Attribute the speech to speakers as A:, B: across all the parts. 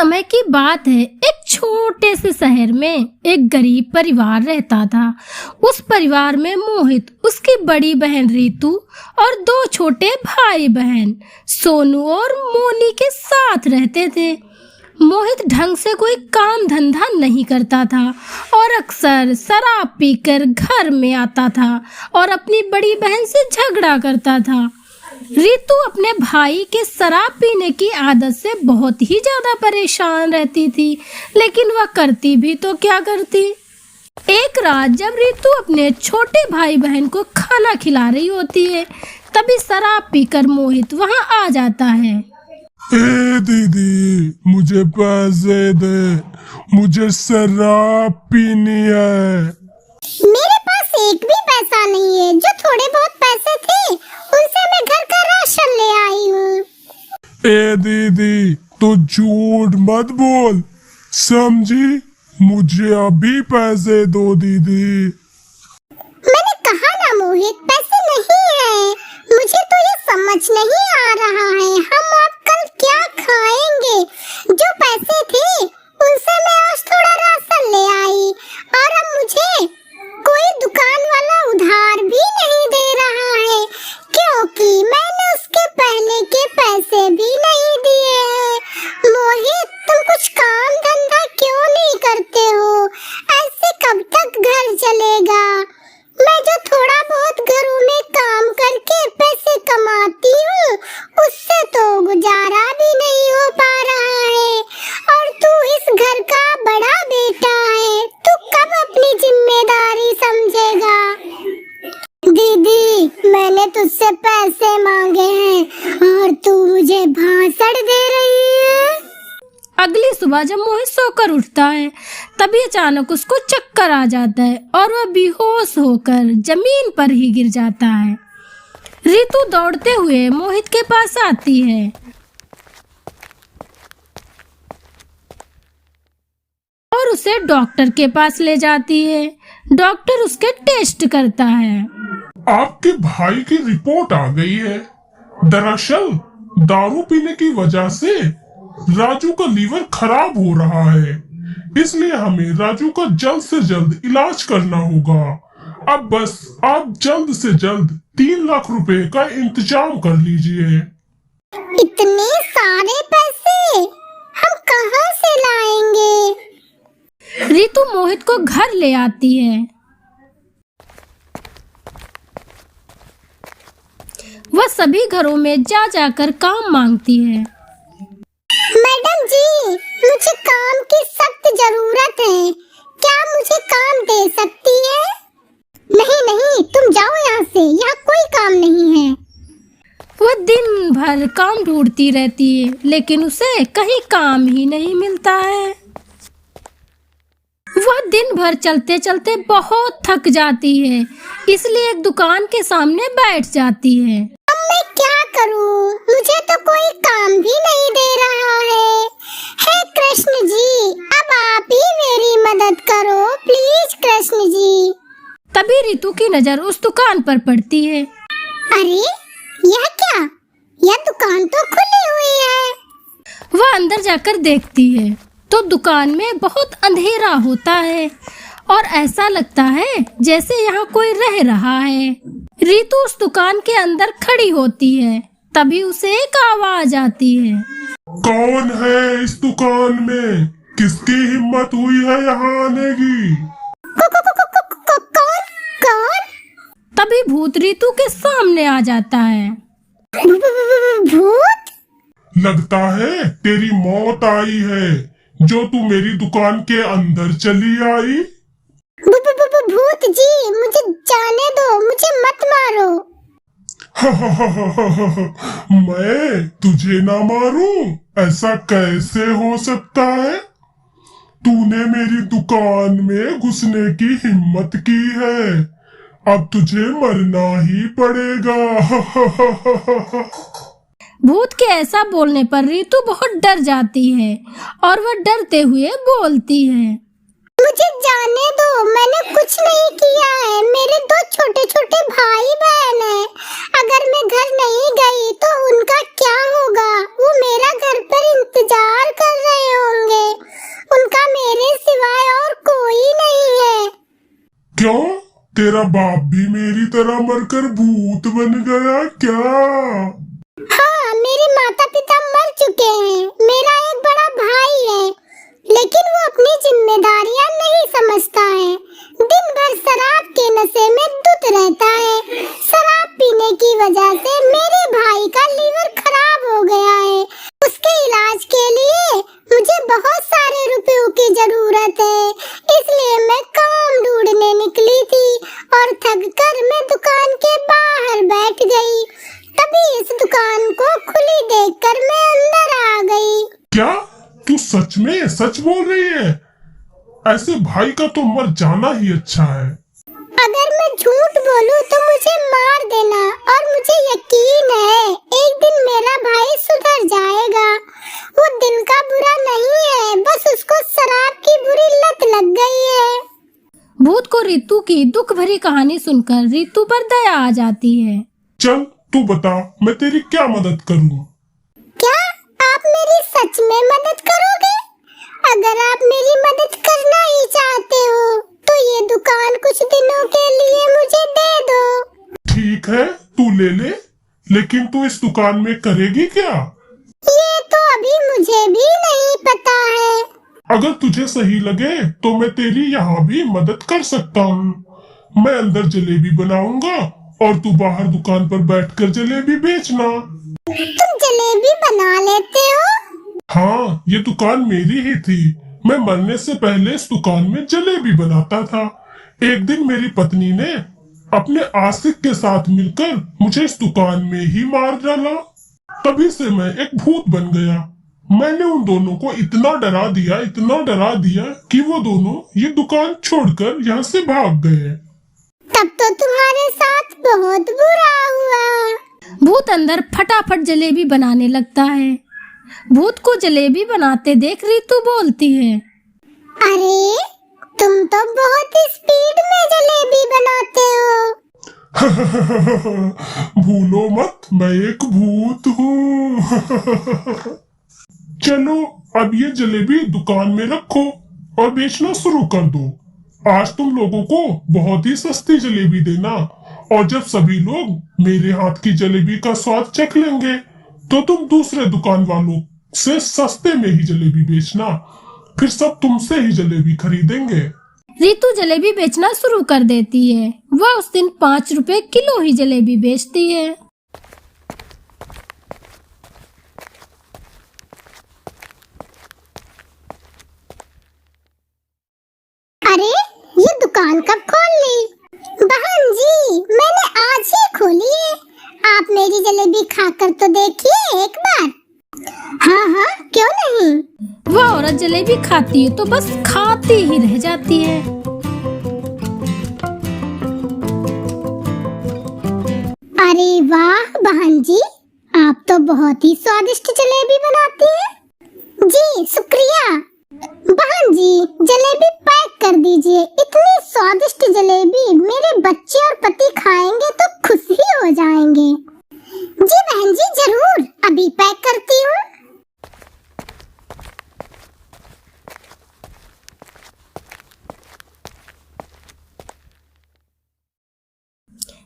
A: समय की बात है, एक छोटे से शहर में एक गरीब परिवार रहता था। उस परिवार में मोहित, उसकी बड़ी बहन रीतू और दो छोटे भाई बहन सोनू और मोनी के साथ रहते थे। मोहित ढंग से कोई काम धंधा नहीं करता था और अक्सर शराब पीकर घर में आता था और अपनी बड़ी बहन से झगड़ा करता था। रीतू अपने भाई के शराब पीने की आदत से बहुत ही ज्यादा परेशान रहती थी, लेकिन वह करती भी तो क्या करती। एक रात जब रीतू अपने छोटे भाई बहन को खाना खिला रही होती है, तभी शराब पीकर मोहित वहां आ जाता है।
B: ए दीदी, मुझे पैसे दे, मुझे शराब पीनी है।
C: मेरे पास एक भी पैसा नहीं है। जो थोड़े बहुत पैसे थे उनसे मैं घर का राशन ले आई हूँ।
B: ए दीदी, तो झूठ मत बोल, समझी? मुझे अभी पैसे दो दीदी।
C: मैंने कहा ना मोहित, पैसे नहीं है। मुझे तो ये समझ नहीं आ रहा है हम अब कल क्या खाएंगे। जो पैसे थे उनसे मैं आज थोड़ा राशन ले आई और अब मुझे कोई दुकान वाला उधार भी नहीं दे रहा है, क्योंकि मैंने उसके पहले के पैसे भी नहीं दिए हैं। मोहित, तुम कुछ काम धंधा क्यों नहीं करते हो? ऐसे कब तक घर चलेगा? मैं जो थोड़ा बहुत घरों में काम करके पैसे कमाती हूँ उससे तो गुजारा भी नहीं हो पा रहा है, और तू इस घर का बड़ा बेटा है, तू कब अपनी जिम्मेदारी समझेगा? दीदी, मैंने तुझसे पैसे मांगे हैं और तू मुझे भाषण दे रही है।
A: अगली सुबह जब मोहित सोकर उठता है, तभी अचानक उसको चक्कर आ जाता है और वह बेहोश होकर जमीन पर ही गिर जाता है। रीतू दौड़ते हुए मोहित के पास आती है। और उसे डॉक्टर के पास ले जाती है। डॉक्टर उसके टेस्ट करता है।
B: आपके भाई की रिपोर्ट आ गई है। दरअसल दारू पीने की वजह से राजू का लीवर खराब हो रहा है, इसलिए हमें राजू का जल्द से जल्द इलाज करना होगा। अब बस आप जल्द से जल्द 3 लाख रुपए का इंतजाम कर लीजिए।
C: इतने सारे पैसे हम कहाँ से लाएंगे?
A: रीतू मोहित को घर ले आती है। वह सभी घरों में जा जाकर काम मांगती है।
C: मैडम जी, मुझे काम की सख्त जरूरत है, क्या मुझे काम दे सकती है? नहीं नहीं, तुम जाओ यहाँ से, यहाँ कोई काम नहीं है।
A: वह दिन भर काम ढूंढती रहती है, लेकिन उसे कहीं काम ही नहीं मिलता है। वह दिन भर चलते चलते बहुत थक जाती है, इसलिए एक दुकान के सामने बैठ जाती है।
C: अब मैं क्या करूँ? मुझे तो कोई काम भी नहीं दे रहा है। हे कृष्ण जी, अब आप ही मेरी मदद करो, प्लीज कृष्ण जी।
A: तभी रीतू की नजर उस दुकान पर पड़ती है।
C: अरे यह क्या? यह दुकान तो खुली हुई है।
A: वह अंदर जाकर देखती है तो दुकान में बहुत अंधेरा होता है और ऐसा लगता है जैसे यहाँ कोई रह रहा है। रीतू उस दुकान के अंदर खड़ी होती है, तभी उसे एक आवाज आती है।
B: कौन है इस दुकान में? किसकी हिम्मत हुई है यहाँ आने की?
C: कौन?
A: तभी भूत रीतू के सामने आ जाता है।
C: भूत?
B: लगता है तेरी मौत आई है, जो तू मेरी दुकान के अंदर चली आई।
C: भूत जी, मुझे जाने दो, मुझे मत मारो।
B: मैं तुझे ना मारूं? ऐसा कैसे हो सकता है? तूने मेरी दुकान में घुसने की हिम्मत की है, अब तुझे मरना ही पड़ेगा।
A: भूत के ऐसा बोलने पर रीतू बहुत डर जाती है और वह डरते हुए बोलती है।
C: मुझे जाने दो, मैंने कुछ नहीं किया है। मेरे 2 छोटे छोटे भाई बहन हैं। अगर मैं घर नहीं गई तो उनका क्या होगा? वो मेरा घर पर इंतजार कर रहे होंगे।
B: तेरा बाप भी मेरी तरह मरकर भूत बन गया क्या?
C: हाँ, मेरे माता पिता मर चुके हैं। मेरा एक बड़ा भाई है, लेकिन वो अपनी जिम्मेदारियां नहीं समझता है। दिन भर शराब के नशे में धुत रहता है। शराब पीने की वजह से मेरे भाई का लीवर खराब हो गया है। उसके इलाज के लिए मुझे बहुत सारे रुपयों की जरूरत है, इसलिए मैं काम ढूंढने निकली थी और थक कर मैं दुकान के बाहर बैठ गई। तभी इस दुकान को खुली देखकर मैं अंदर आ गई।
B: क्या तू सच में सच बोल रही है? ऐसे भाई का तो मर जाना ही अच्छा है।
C: अगर मैं झूठ बोलूं तो मुझे मार देना, और मुझे यकीन है एक दिन मेरा भाई सुधर जाएगा। वो दिल का बुरा नहीं है, बस उसको शराब की बुरी लत लग गई है।
A: भूत को रितु की दुख भरी कहानी सुनकर रितु पर दया आ जाती है।
B: चल तू बता, मैं तेरी क्या मदद करूं?
C: क्या आप मेरी सच में मदद करोगे? अगर आप मेरी मदद करना ही चाहते हो तो ये दुकान कुछ दिनों के लिए मुझे दे दो।
B: ठीक है, तू ले ले, लेकिन तू इस दुकान में करेगी क्या?
C: ये तो अभी मुझे भी नहीं पता है।
B: अगर तुझे सही लगे तो मैं तेरी यहाँ भी मदद कर सकता हूँ। मैं अंदर जलेबी बनाऊंगा और तू बाहर दुकान पर बैठकर जलेबी बेचना।
C: तुम जलेबी बना लेते हो?
B: हाँ, ये दुकान मेरी ही थी। मैं मरने से पहले इस दुकान में जलेबी बनाता था। एक दिन मेरी पत्नी ने अपने आशिक के साथ मिलकर मुझे इस दुकान में ही मार डाला। तभी से मैं एक भूत बन गया। मैंने उन दोनों को इतना डरा दिया कि वो दोनों ये दुकान छोड़कर यहाँ से भाग गए।
C: तब तो तुम्हारे साथ बहुत बुरा हुआ।
A: भूत अंदर फटाफट जलेबी बनाने लगता है। भूत को जलेबी बनाते देख रितु बोलती है,
C: अरे तुम तो बहुत स्पीड में जलेबी बनाते हो।
B: भूलो मत, मैं एक भूत हूँ। चलो अब ये जलेबी दुकान में रखो और बेचना शुरू कर दो। आज तुम लोगों को बहुत ही सस्ती जलेबी देना, और जब सभी लोग मेरे हाथ की जलेबी का स्वाद चख लेंगे तो तुम दूसरे दुकान वालों से सस्ते में ही जलेबी बेचना। फिर सब तुमसे ही जलेबी खरीदेंगे।
A: रितु जलेबी बेचना शुरू कर देती है। वह उस दिन 5 रुपए किलो ही जलेबी बेचती है।
C: अरे ये दुकान कब खोल ली? बहन जी, मैंने आज ही खोली है। आप मेरी जलेबी खाकर तो देखिए एक बार। हाँ हाँ, क्यों नहीं।
A: वह औरत जलेबी खाती है तो बस खाती ही रह जाती है।
C: अरे वाह बहन जी, आप तो बहुत ही स्वादिष्ट जलेबी बनाती हैं। जी शुक्रिया। बहन जी, जलेबी पैक कर दीजिए। इतनी स्वादिष्ट जलेबी मेरे बच्चे और पति खाएंगे तो खुश ही हो जाएंगे। जी बहन जी, जरूर, अभी पैक करती हूँ।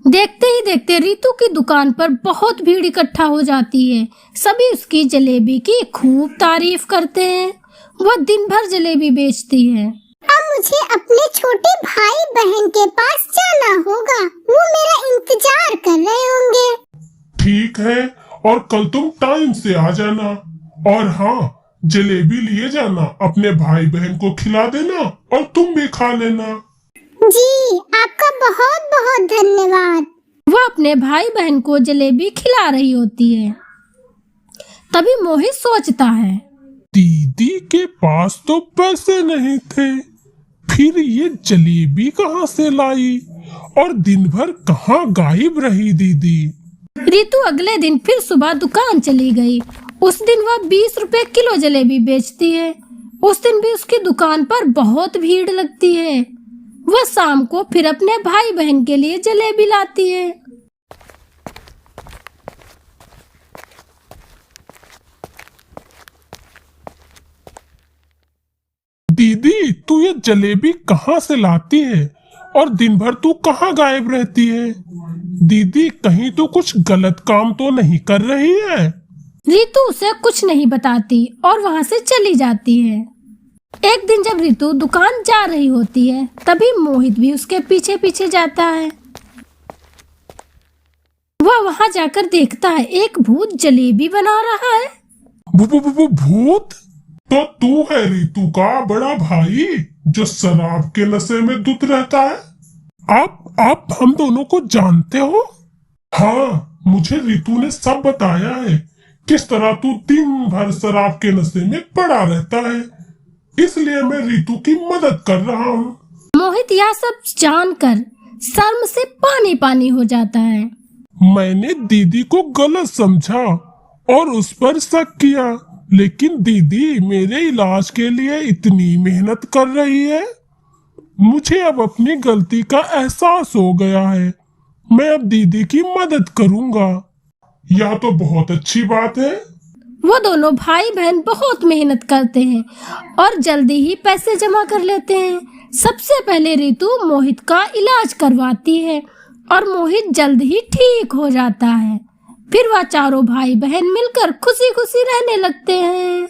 A: देखते ही देखते रितु की दुकान पर बहुत भीड़ इकट्ठा हो जाती है। सभी उसकी जलेबी की खूब तारीफ करते हैं। वह दिन भर जलेबी बेचती है।
C: अब मुझे अपने छोटे भाई बहन के पास जाना होगा। वो मेरा इंतजार कर रहे होंगे।
B: ठीक है, और कल तुम टाइम से आ जाना। और हाँ, जलेबी लिए जाना, अपने भाई बहन को खिला देना और तुम भी खा लेना।
C: जी आपका बहुत बहुत धन्यवाद।
A: वह अपने भाई बहन को जलेबी खिला रही होती है। तभी मोहित सोचता है,
B: दीदी के पास तो पैसे नहीं थे, फिर ये जलेबी कहाँ से लाई, और दिन भर कहाँ गायब रही दीदी।
A: रितु अगले दिन फिर सुबह दुकान चली गई। उस दिन वह 20 रुपए किलो जलेबी बेचती है। उस दिन भी उसकी दुकान पर बहुत भीड़ लगती है। वह शाम को फिर अपने भाई बहन के लिए जलेबी लाती है।
B: दीदी, तू ये जलेबी कहाँ से लाती है? और दिन भर तू कहाँ गायब रहती है? दीदी कहीं तो कुछ गलत काम तो नहीं कर रही है?
A: रितु उसे कुछ नहीं बताती और वहाँ से चली जाती है। एक दिन जब रितु दुकान जा रही होती है, तभी मोहित भी उसके पीछे पीछे जाता है। वह वहाँ जाकर देखता है एक भूत जलेबी बना रहा है।
B: भूत? तो तू है रितु का बड़ा भाई जो शराब के नशे में धुत रहता है? आप हम दोनों को जानते हो? हाँ, मुझे रितु ने सब बताया है किस तरह तू दिन भर शराब के नशे में पड़ा रहता है, इसलिए मैं रितु की मदद कर रहा हूँ।
A: मोहित यह सब जानकर शर्म से पानी पानी हो जाता है।
B: मैंने दीदी को गलत समझा और उस पर शक किया, लेकिन दीदी मेरे इलाज के लिए इतनी मेहनत कर रही है। मुझे अब अपनी गलती का एहसास हो गया है। मैं अब दीदी की मदद करूंगा। यह तो बहुत अच्छी बात है।
A: वो दोनों भाई बहन बहुत मेहनत करते हैं और जल्दी ही पैसे जमा कर लेते हैं। सबसे पहले रितु मोहित का इलाज करवाती है और मोहित जल्द ही ठीक हो जाता है। फिर वह चारों भाई बहन मिलकर खुशी खुशी रहने लगते हैं।